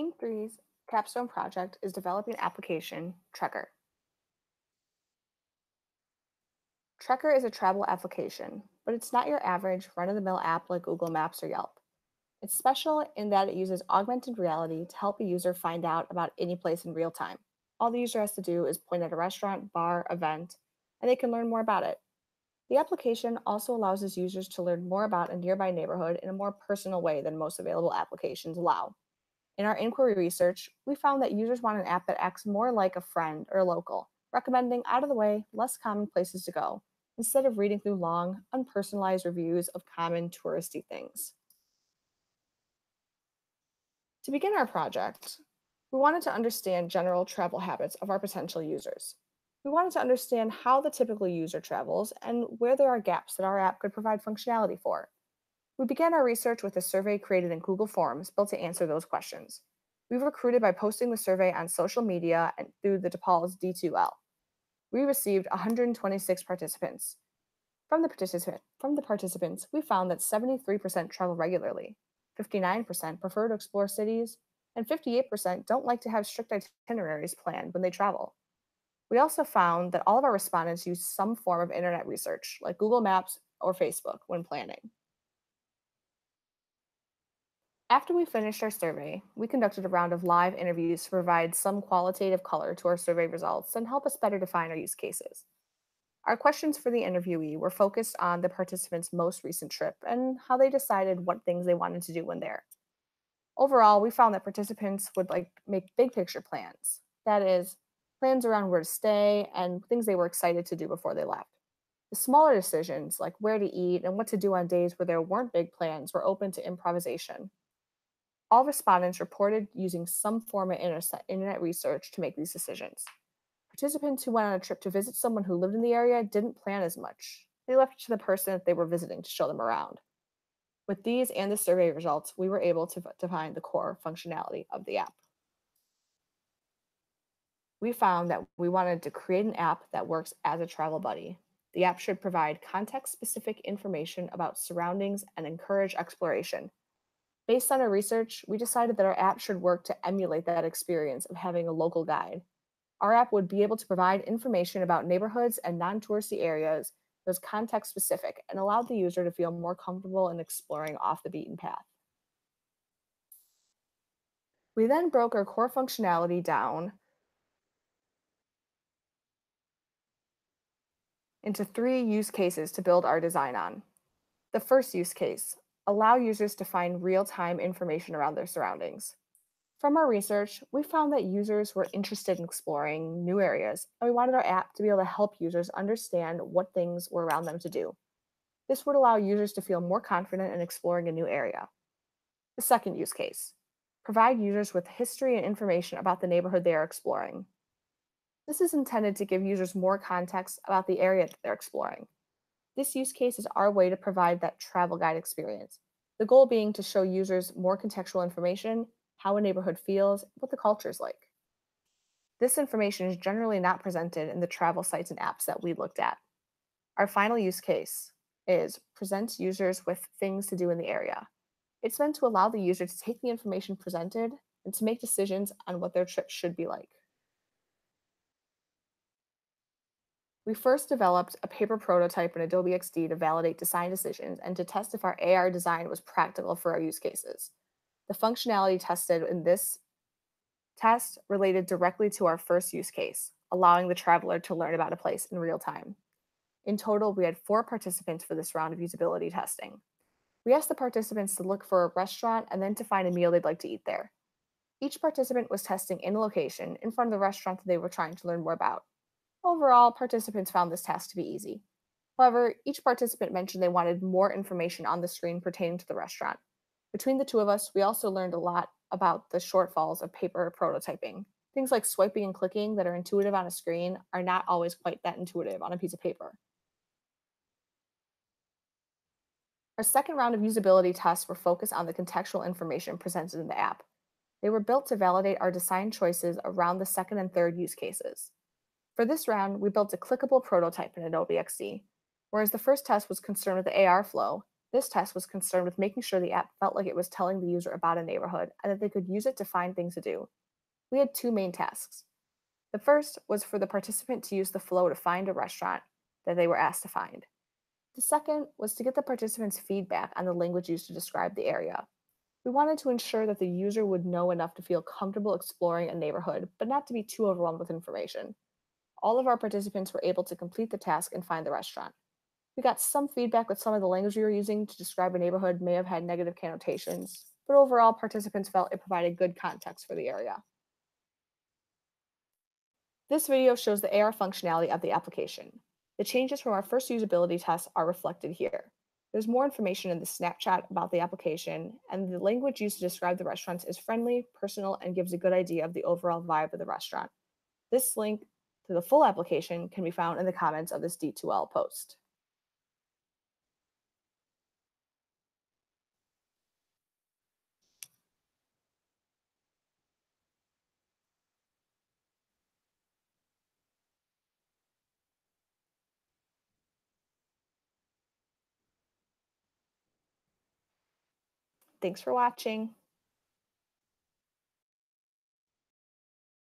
Inc. 3's Capstone project is developing an application, Trekker. Trekker is a travel application, but it's not your average run of the mill app like Google Maps or Yelp. It's special in that it uses augmented reality to help a user find out about any place in real time. All the user has to do is point at a restaurant, bar, event, and they can learn more about it. The application also allows its users to learn more about a nearby neighborhood in a more personal way than most available applications allow. In our inquiry research, we found that users want an app that acts more like a friend or a local, recommending out of the way, less common places to go, instead of reading through long, unpersonalized reviews of common touristy things. To begin our project, we wanted to understand general travel habits of our potential users. We wanted to understand how the typical user travels and where there are gaps that our app could provide functionality for. We began our research with a survey created in Google Forms built to answer those questions. We recruited by posting the survey on social media and through the DePaul's D2L. We received 126 participants. From the participants, we found that 73% travel regularly, 59% prefer to explore cities, and 58% don't like to have strict itineraries planned when they travel. We also found that all of our respondents use some form of internet research, like Google Maps or Facebook, when planning. After we finished our survey, we conducted a round of live interviews to provide some qualitative color to our survey results and help us better define our use cases. Our questions for the interviewee were focused on the participants' most recent trip and how they decided what things they wanted to do when there. Overall, we found that participants would make big picture plans. That is, plans around where to stay and things they were excited to do before they left. The smaller decisions, like where to eat and what to do on days where there weren't big plans, were open to improvisation. All respondents reported using some form of internet research to make these decisions. Participants who went on a trip to visit someone who lived in the area didn't plan as much. They left it to the person that they were visiting to show them around. With these and the survey results, we were able to define the core functionality of the app. We found that we wanted to create an app that works as a travel buddy. The app should provide context-specific information about surroundings and encourage exploration. Based on our research, we decided that our app should work to emulate that experience of having a local guide. Our app would be able to provide information about neighborhoods and non-touristy areas that was context-specific and allowed the user to feel more comfortable in exploring off the beaten path. We then broke our core functionality down into 3 use cases to build our design on. The first use case, allow users to find real-time information around their surroundings. From our research, we found that users were interested in exploring new areas, and we wanted our app to be able to help users understand what things were around them to do. This would allow users to feel more confident in exploring a new area. The second use case, provide users with history and information about the neighborhood they are exploring. This is intended to give users more context about the area that they're exploring. This use case is our way to provide that travel guide experience, the goal being to show users more contextual information, how a neighborhood feels, what the culture is like. This information is generally not presented in the travel sites and apps that we looked at. Our final use case is present users with things to do in the area. It's meant to allow the user to take the information presented and to make decisions on what their trip should be like. We first developed a paper prototype in Adobe XD to validate design decisions and to test if our AR design was practical for our use cases. The functionality tested in this test related directly to our first use case, allowing the traveler to learn about a place in real time. In total, we had 4 participants for this round of usability testing. We asked the participants to look for a restaurant and then to find a meal they'd like to eat there. Each participant was testing in location in front of the restaurant that they were trying to learn more about. Overall, participants found this task to be easy. However, each participant mentioned they wanted more information on the screen pertaining to the restaurant. Between the 2 of us, we also learned a lot about the shortfalls of paper prototyping. Things like swiping and clicking that are intuitive on a screen are not always quite that intuitive on a piece of paper. Our second round of usability tests were focused on the contextual information presented in the app. They were built to validate our design choices around the second and third use cases. For this round, we built a clickable prototype in Adobe XD. Whereas the first test was concerned with the AR flow, This test was concerned with making sure the app felt like it was telling the user about a neighborhood and that they could use it to find things to do. We had two main tasks. The first was for the participant to use the flow to find a restaurant that they were asked to find. The second was to get the participants' feedback on the language used to describe the area. We wanted to ensure that the user would know enough to feel comfortable exploring a neighborhood, but not to be too overwhelmed with information. All of our participants were able to complete the task and find the restaurant. We got some feedback that some of the language we were using to describe a neighborhood may have had negative connotations, but overall, participants felt it provided good context for the area. This video shows the AR functionality of the application. The changes from our first usability test are reflected here. There's more information in the snapshot about the application, and the language used to describe the restaurants is friendly, personal, and gives a good idea of the overall vibe of the restaurant. This link to the full application can be found in the comments of this D2L post. Thanks for watching.